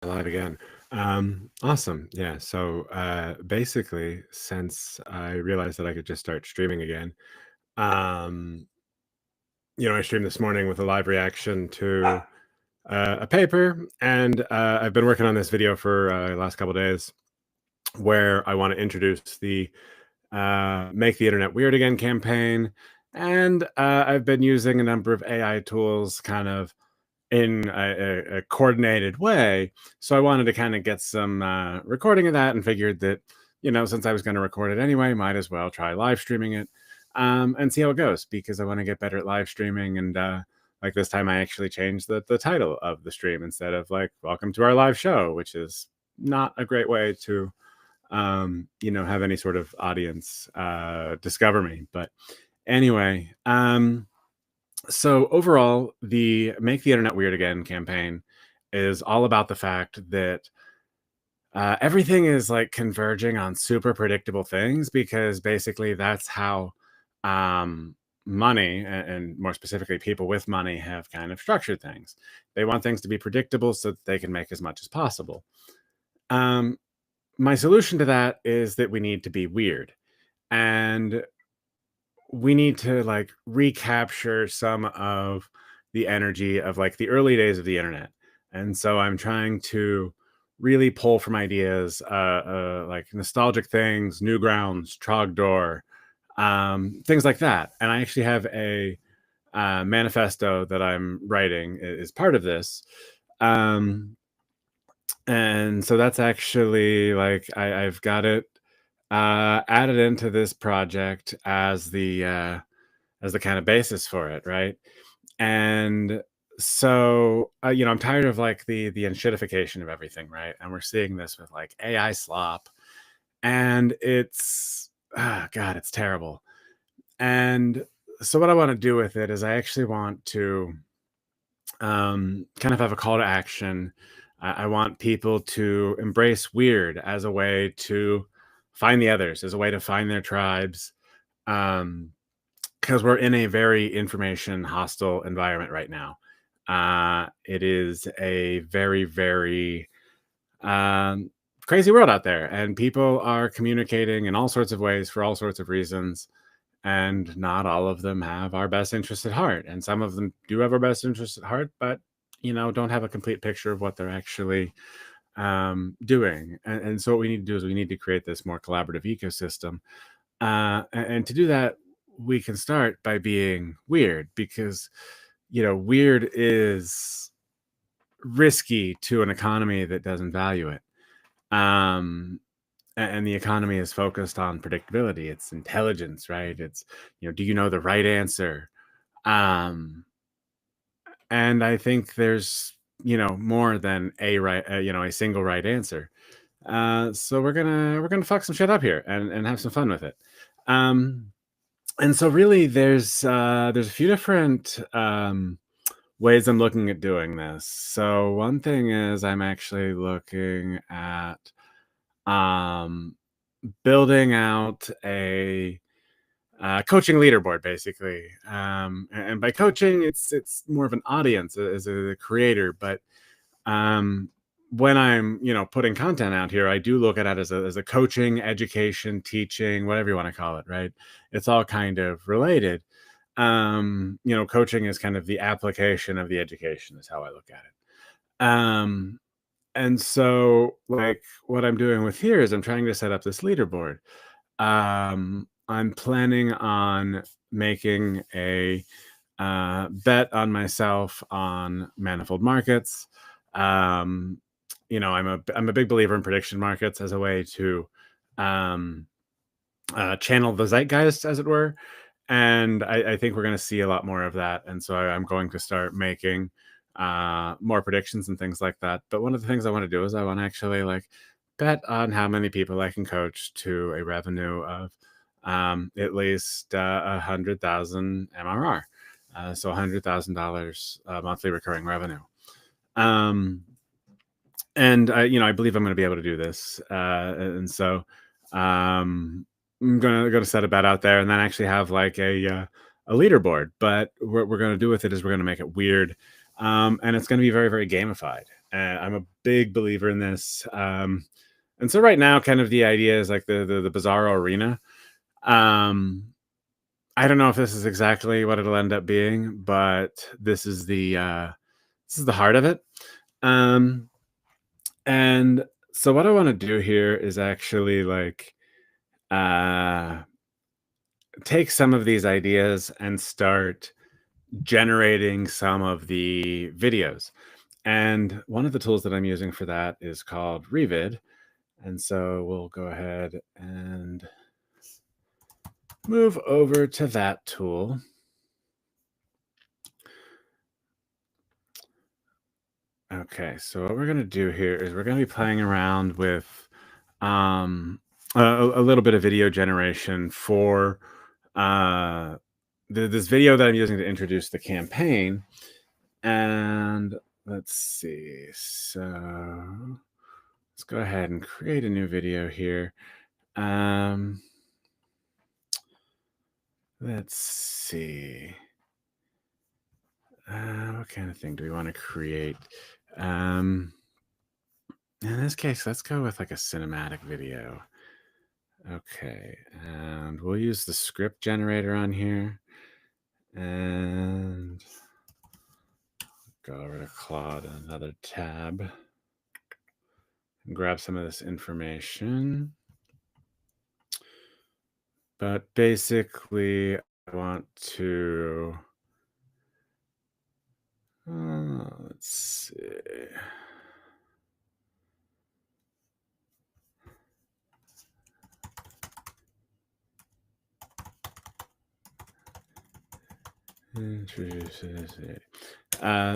Live again. Awesome. Yeah. So basically, since I realized that I could just start streaming again, um, I streamed this morning with a live reaction to a paper, and I've been working on this video for the last couple days, where I want to introduce the "Make the Internet Weird Again" campaign, and I've been using a number of AI tools, kind of in a coordinated way. So I wanted to kind of get some recording of that and figured that, since I was going to record it anyway, might as well try live streaming it and see how it goes because I want to get better at live streaming. And like this time, I actually changed the title of the stream instead of like, "Welcome to our live show," which is not a great way to, have any sort of audience discover me. But anyway, so overall, the "Make the Internet Weird Again" campaign is all about the fact that everything is like converging on super predictable things because basically that's how money and more specifically people with money have kind of structured things. They want things to be predictable so that they can make as much as possible. Um, my solution to that is that we need to be weird. And we need to like recapture some of the energy of like the early days of the internet. And so I'm trying to really pull from ideas, like nostalgic things, Newgrounds, Trogdor, things like that. And I actually have a manifesto that I'm writing is part of this. Um, and so that's actually like I've got it added into this project as the kind of basis for it, right? And so, I'm tired of like the unshitification of everything, right? And we're seeing this with like AI slop, and it's God, it's terrible. And so, what I want to do with it is, I actually want to kind of have a call to action. I want people to embrace weird as a way to find the others, as a way to find their tribes. Um, because we're in a very information hostile environment right now. It is a very, very um, crazy world out there, and people are communicating in all sorts of ways for all sorts of reasons. And not all of them have our best interests at heart. And some of them do have our best interests at heart, but don't have a complete picture of what they're actually doing. And so what we need to do is we need to create this more collaborative ecosystem and to do that, we can start by being weird because, weird is risky to an economy that doesn't value it. Um, and the economy is focused on predictability. It's intelligence, right? It's, do you know the right answer? Um, and I think there's, more than a right, a single right answer. So we're gonna fuck some shit up here and have some fun with it. Um, And so really there's a few different ways I'm looking at doing this. So one thing is I'm actually looking at um building out a coaching leaderboard basically. And by coaching it's more of an audience as a creator, but um when I'm putting content out here, I do look at it as a coaching, education, teaching, whatever you want to call it, right? It's all kind of related. Coaching is kind of the application of the education is how I look at it. And so like what I'm doing with here is I'm trying to set up this leaderboard. I'm planning on making a bet on myself on manifold markets. Um, I'm a big believer in prediction markets as a way to um, channel the zeitgeist, as it were. And I think we're going to see a lot more of that. And so I'm going to start making more predictions and things like that. But one of the things I want to do is I want to actually like bet on how many people I can coach to a revenue of at least 100,000 MRR. So $100,000 monthly recurring revenue. And I believe I'm going to be able to do this. And so I'm gonna set a bet out there, and then actually have like a leaderboard. But what we're gonna do with it is we're gonna make it weird. and it's going to be very, very gamified. I'm a big believer in this. And so right now, kind of the idea is like the Bizarro Arena. Um, I don't know if this is exactly what it'll end up being, but this is the heart of it. Um, and so what I want to do here is actually like uh, take some of these ideas and start generating some of the videos. And one of the tools that I'm using for that is called Revid. And so we'll go ahead and move over to that tool. Okay, so what we're going to do here is we're going to be playing around with um, a little bit of video generation for uh, this video that I'm using to introduce the campaign. And let's see. So let's go ahead and create a new video here. Um, let's see. What kind of thing do we want to create? Um, in this case, let's go with like a cinematic video. Okay, and we'll use the script generator on here and go over to Claude, another tab, and grab some of this information. But basically, I want to, let's see. Introduces it.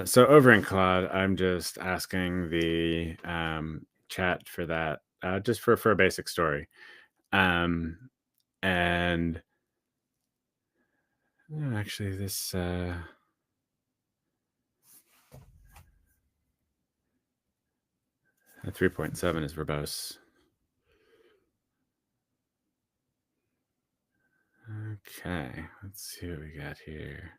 So over in Claude, I'm just asking the chat for that, just for a basic story. Um, and actually, this 3.7 is verbose. Okay, let's see what we got here.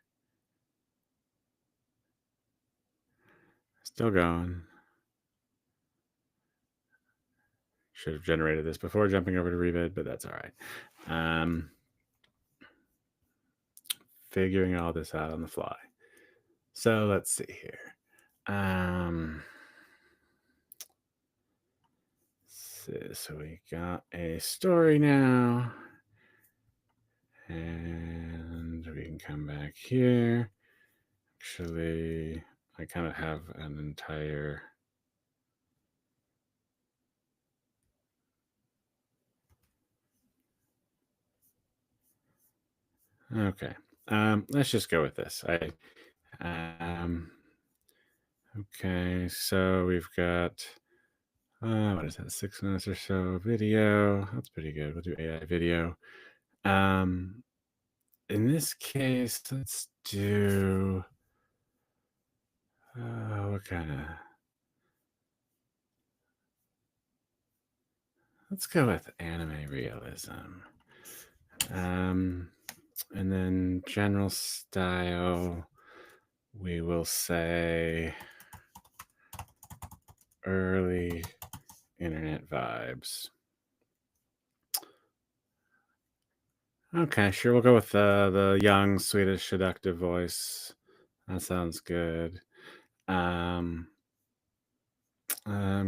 Still going. Should have generated this before jumping over to Revid, but that's all right. Figuring all this out on the fly. So let's see here. So we got a story now. And we can come back here. Actually, I kind of have an entire... Okay. Let's just go with this. Okay, so we've got, what is that, 6 minutes or so video. That's pretty good. We'll do AI video. In this case, let's do, what kind of, let's go with anime realism. And then general style, we will say early internet vibes. Okay, sure. We'll go with the young Swedish seductive voice. That sounds good. I'm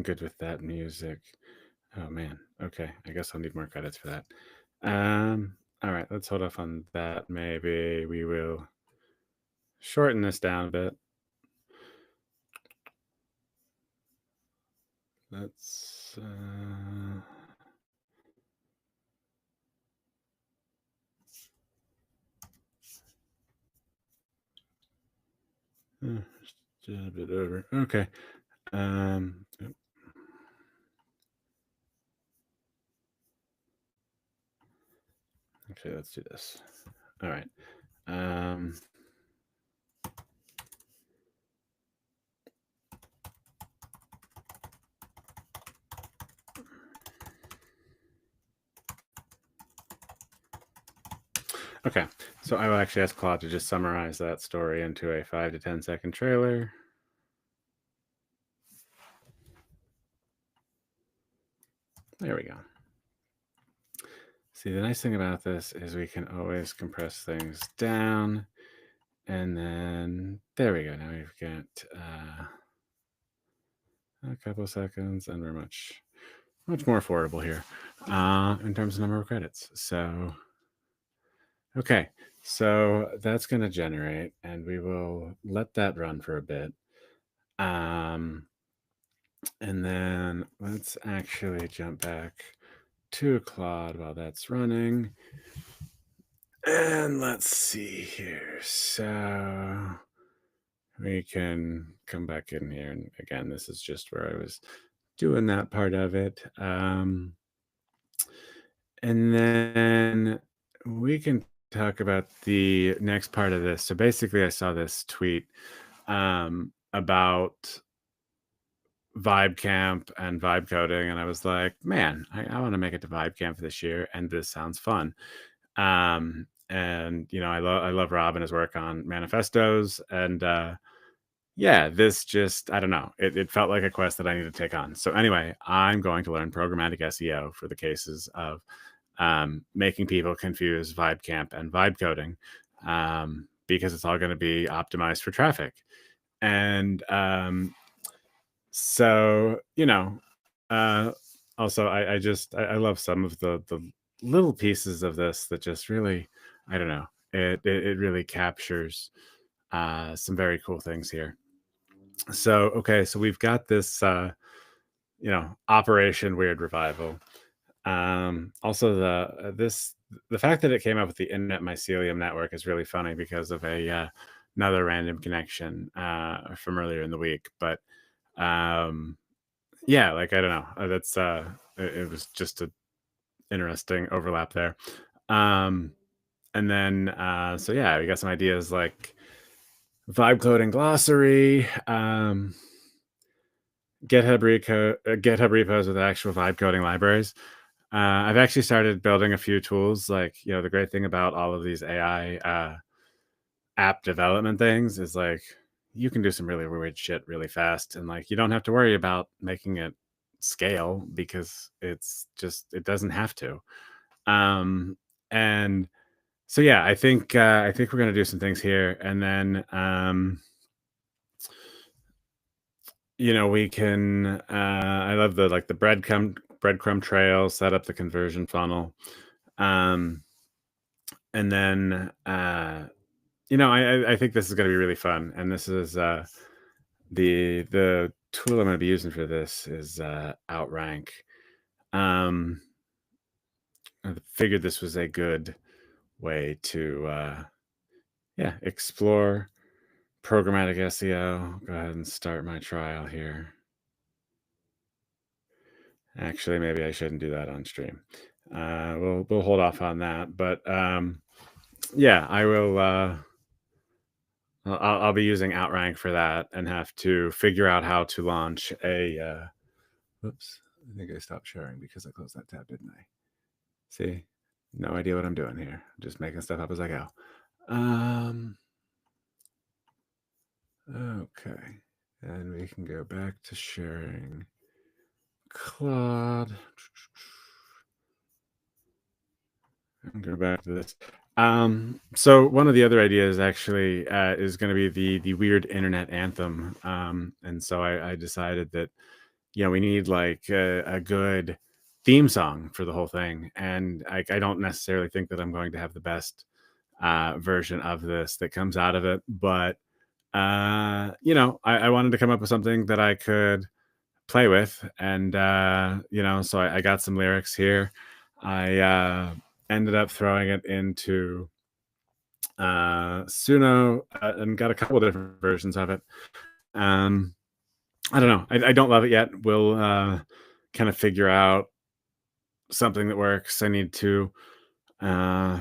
good with that music. Oh man. Okay, I guess I'll need more credits for that. All right, let's hold off on that. Maybe we will shorten this down a bit. Let's just a bit over. Okay. Yep. Okay, let's do this. All right. Okay, so I will actually ask Claude to just summarize that story into a 5 to 10 second trailer. There we go. See, the nice thing about this is we can always compress things down. And then there we go. Now we've got a couple of seconds, and we're much more affordable here in terms of number of credits. So, okay, so that's going to generate, and we will let that run for a bit. Um, and then let's actually jump back to Claude while that's running. And let's see here. So we can come back in here. And again, this is just where I was doing that part of it. And then we can talk about the next part of this. So basically, I saw this tweet about Vibe Camp and vibe coding, and I was like, man, I want to make it to Vibe Camp this year, and this sounds fun. And I love Rob and his work on manifestos, and yeah, this just, I don't know, it felt like a quest that I need to take on. So anyway, I'm going to learn programmatic SEO for the cases of making people confuse Vibe Camp and vibe coding, because it's all going to be optimized for traffic. And so, uh, also I love some of the little pieces of this that just really, I don't know, it really captures some very cool things here. So, okay, so we've got this, Operation Weird Revival. Also, the fact that it came up with the Internet Mycelium network is really funny because of another random connection from earlier in the week. But yeah, like I don't know, it was just a interesting overlap there. Um, and then so yeah, we got some ideas like vibe coding glossary. GitHub repos with actual vibe coding libraries. I've actually started building a few tools. Like, the great thing about all of these AI app development things is like you can do some really weird shit really fast, and like you don't have to worry about making it scale because it doesn't have to. Um, and so yeah, I think we're gonna do some things here, and then we can I love the breadcrumb trail, set up the conversion funnel. Um and then I think this is going to be really fun, and this is the tool I'm going to be using for this is Outrank. I figured this was a good way to explore programmatic SEO. Go ahead and start my trial here. Actually, maybe I shouldn't do that on stream. We'll hold off on that, but yeah, I will. I'll be using Outrank for that and have to figure out how to launch a. Whoops! I think I stopped sharing because I closed that tab, didn't I? See, no idea what I'm doing here. Just making stuff up as I go. Okay, and we can go back to sharing Claude. And go back to this. So one of the other ideas actually is going to be the weird internet anthem. And so I decided that we need like a good theme song for the whole thing. And I don't necessarily think that I'm going to have the best version of this that comes out of it, but I wanted to come up with something that I could play with, and so I got some lyrics here. I ended up throwing it into Suno and got a couple of different versions of it. I don't know. I don't love it yet. We'll kind of figure out something that works. I need to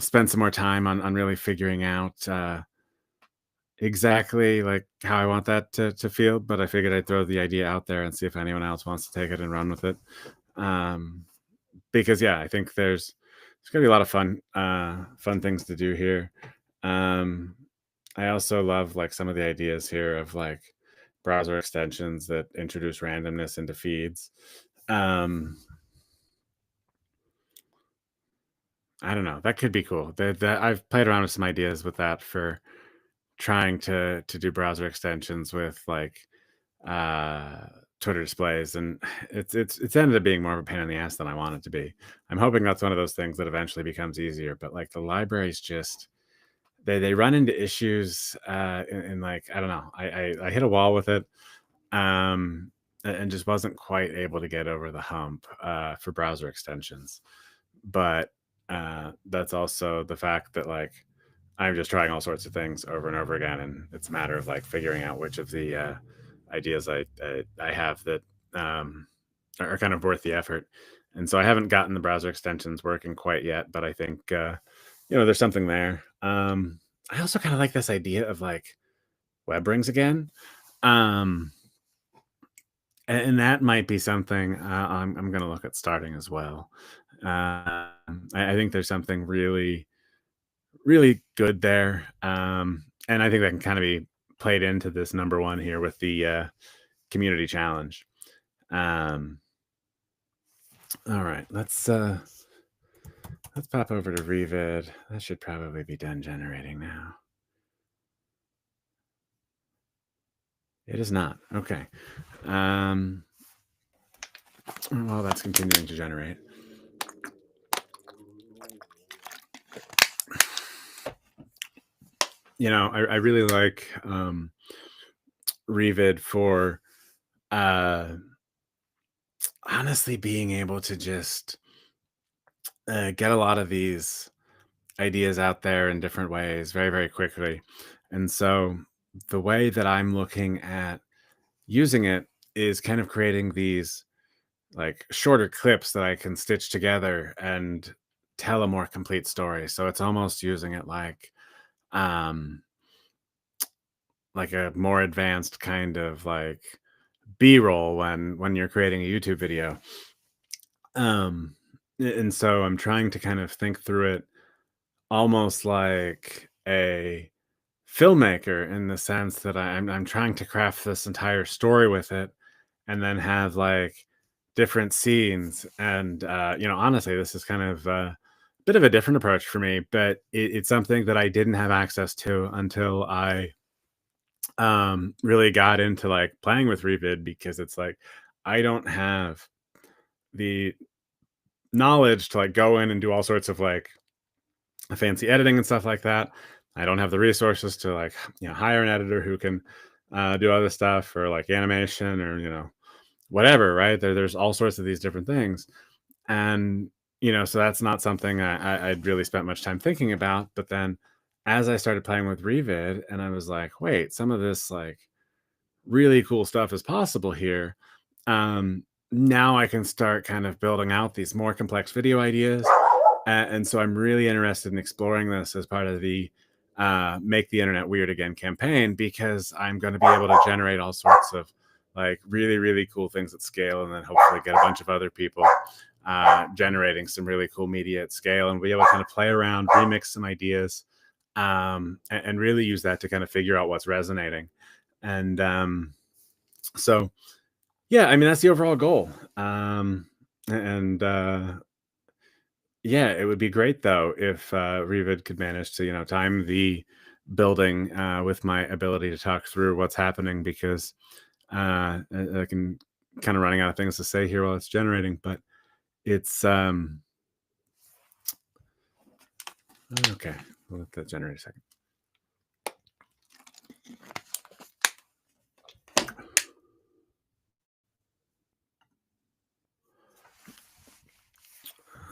spend some more time on really figuring out exactly like how I want that to feel. But I figured I'd throw the idea out there and see if anyone else wants to take it and run with it. Because yeah, I think there's gonna be a lot of fun things to do here. I also love like some of the ideas here of like browser extensions that introduce randomness into feeds. I don't know. That could be cool. That I've played around with some ideas with that for trying to do browser extensions with like uh Twitter displays, and it's ended up being more of a pain in the ass than I want it to be. I'm hoping that's one of those things that eventually becomes easier, but like the libraries just they run into issues in like I don't know. I hit a wall with it and just wasn't quite able to get over the hump for browser extensions. But that's also the fact that like I'm just trying all sorts of things over and over again, and it's a matter of like figuring out which of the ideas I have that are kind of worth the effort. And so I haven't gotten the browser extensions working quite yet, but I think there's something there. I also kind of like this idea of like web rings again. Um, and that might be something I'm going to look at starting as well. I think there's something really, really good there. And I think that can kind of be played into this number one here with the community challenge. Um, all right, let's pop over to Revid. That should probably be done generating now. It is not. Okay. While that's continuing to generate. I really like Revid for honestly being able to just get a lot of these ideas out there in different ways very, very quickly. And so the way that I'm looking at using it is kind of creating these like shorter clips that I can stitch together and tell a more complete story. So it's almost using it um like a more advanced kind of like B-roll when you're creating a YouTube video. Um and so I'm trying to kind of think through it almost like a filmmaker in the sense that I'm trying to craft this entire story with it and then have like different scenes. And honestly, this is kind of a bit of a different approach for me, but it's something that I didn't have access to until I really got into like playing with Revid, because it's like I don't have the knowledge to like go in and do all sorts of like fancy editing and stuff like that. I don't have the resources to like hire an editor who can do other stuff or like animation or whatever. Right there's all sorts of these different things, and so that's not something I'd really spent much time thinking about. But then as I started playing with Revid, and I was like, wait, some of this like really cool stuff is possible here. Now I can start kind of building out these more complex video ideas. And so I'm really interested in exploring this as part of the Make the Internet Weird Again campaign, because I'm going to be able to generate all sorts of like really, really cool things at scale, and then hopefully get a bunch of other people generating some really cool media at scale, and be able to kind of play around, remix some ideas, and really use that to kind of figure out what's resonating. And so, yeah, I mean, that's the overall goal. And Yeah, it would be great though if Revid could manage to, time the building with my ability to talk through what's happening, because I can kind of running out of things to say here while it's generating. But it's okay. We'll let that generate a second.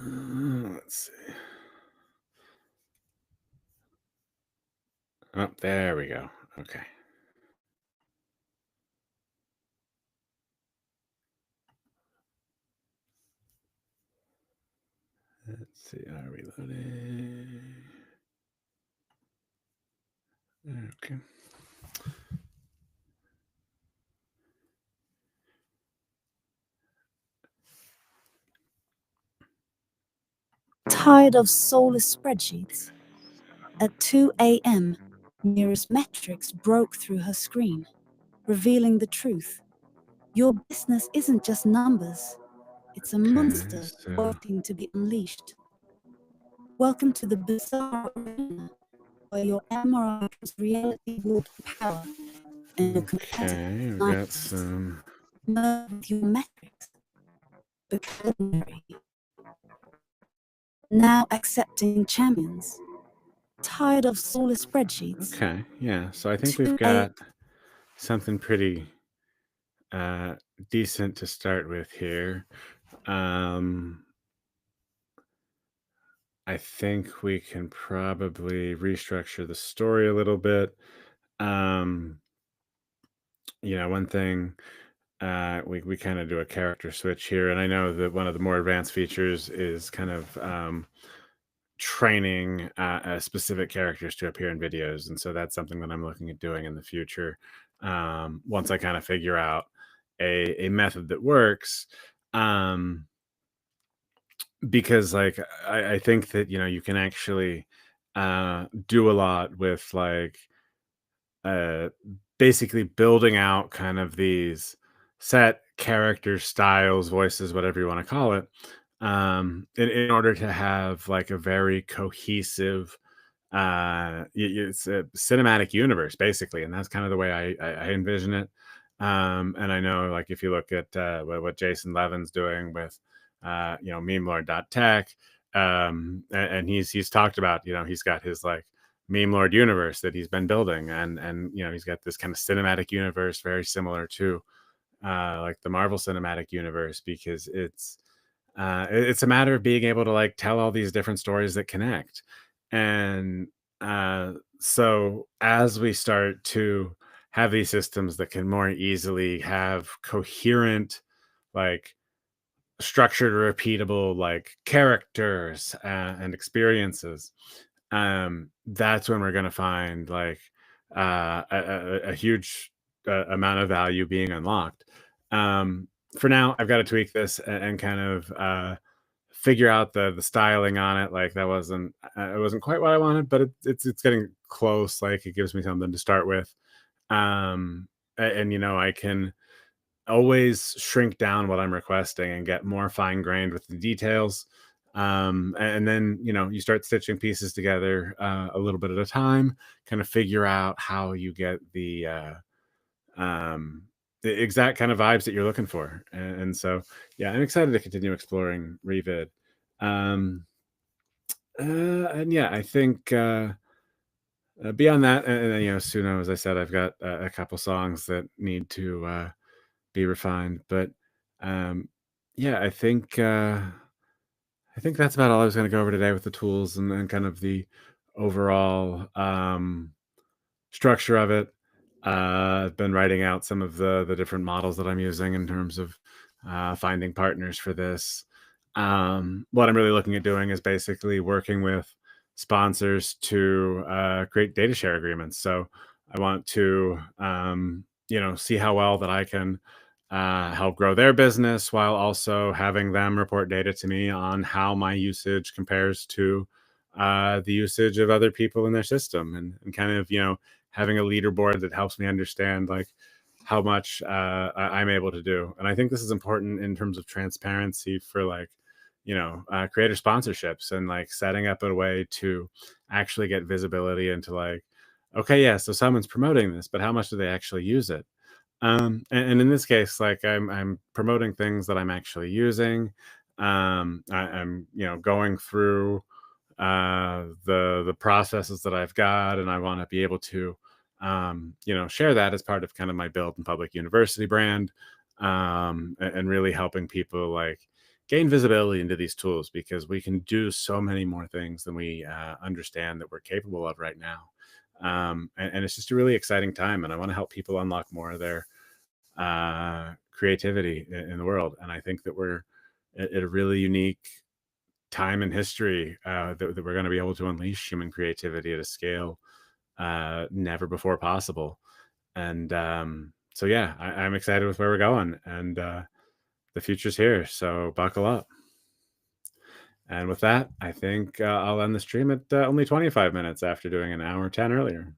Let's see. Oh, there we go. Okay. Let's see. Are we loading? Okay. Tired of soulless spreadsheets? At 2 a.m., Mira's metrics broke through her screen, revealing the truth. Your business isn't just numbers, it's a monster so waiting to be unleashed. Welcome to the bizarre arena, where your MRI becomes reality warping power and your competitive Okay, we got nightmares some. merge with your metrics. Vocabulary. Now accepting champions. Tired of soulless spreadsheets? Okay, yeah. So I think we've 2A. got something pretty uh decent to start with here. Um I think we can probably restructure the story a little bit. Um one thing we kind of do a character switch here, and I know that one of the more advanced features is kind of training specific characters to appear in videos, and so that's something that I'm looking at doing in the future. Once I kind of figure out a method that works, um, because like I think that you can actually do a lot with like uh, basically building out kind of these set character styles, voices, whatever you want to call it, in order to have like a very cohesive it's a cinematic universe basically, and that's kind of the way I envision it. And I know like if you look at what Jason Levin's doing with memelord.tech, and he's talked about, he's got his like meme lord universe that he's been building, and he's got this kind of cinematic universe very similar to like the Marvel Cinematic Universe, because it's a matter of being able to like tell all these different stories that connect. And so as we start to have these systems that can more easily have coherent, like structured, repeatable, like characters and experiences, that's when we're going to find like a huge amount of value being unlocked. Um, for now, I've got to tweak this and kind of figure out the styling on it. Like that wasn't it wasn't quite what I wanted, but it's getting close. Like it gives me something to start with. And I can always shrink down what I'm requesting and get more fine grained with the details. And then you start stitching pieces together a little bit at a time, kind of figure out how you get um, the exact kind of vibes that you're looking for. And so, yeah, I'm excited to continue exploring Revid. Um, and yeah, I think beyond that, and then, Suno, as I said, I've got a couple songs that need to be refined. But um, yeah, I think that's about all I was going to go over today with the tools and kind of the overall structure of it. I've been writing out some of the different models that I'm using in terms of finding partners for this. What I'm really looking at doing is basically working with sponsors to create data share agreements. So I want to, see how well that I can help grow their business while also having them report data to me on how my usage compares to the usage of other people in their system, and kind of having a leaderboard that helps me understand like how much I'm able to do. And I think this is important in terms of transparency for like creator sponsorships, and like setting up a way to actually get visibility into like, okay, yeah, so someone's promoting this, but how much do they actually use it? And in this case, like I'm promoting things that I'm actually using. I'm going through the processes that I've got, and I want to be able to share that as part of kind of my Build and Public University brand, and really helping people like gain visibility into these tools, because we can do so many more things than we understand that we're capable of right now. And it's just a really exciting time, and I want to help people unlock more of their creativity in the world. And I think that we're at a really unique time in history that we're going to be able to unleash human creativity at a scale never before possible. And so, yeah, I'm excited with where we're going, and the future's here. So buckle up. And with that, I think I'll end the stream at only 25 minutes after doing an hour 10 earlier.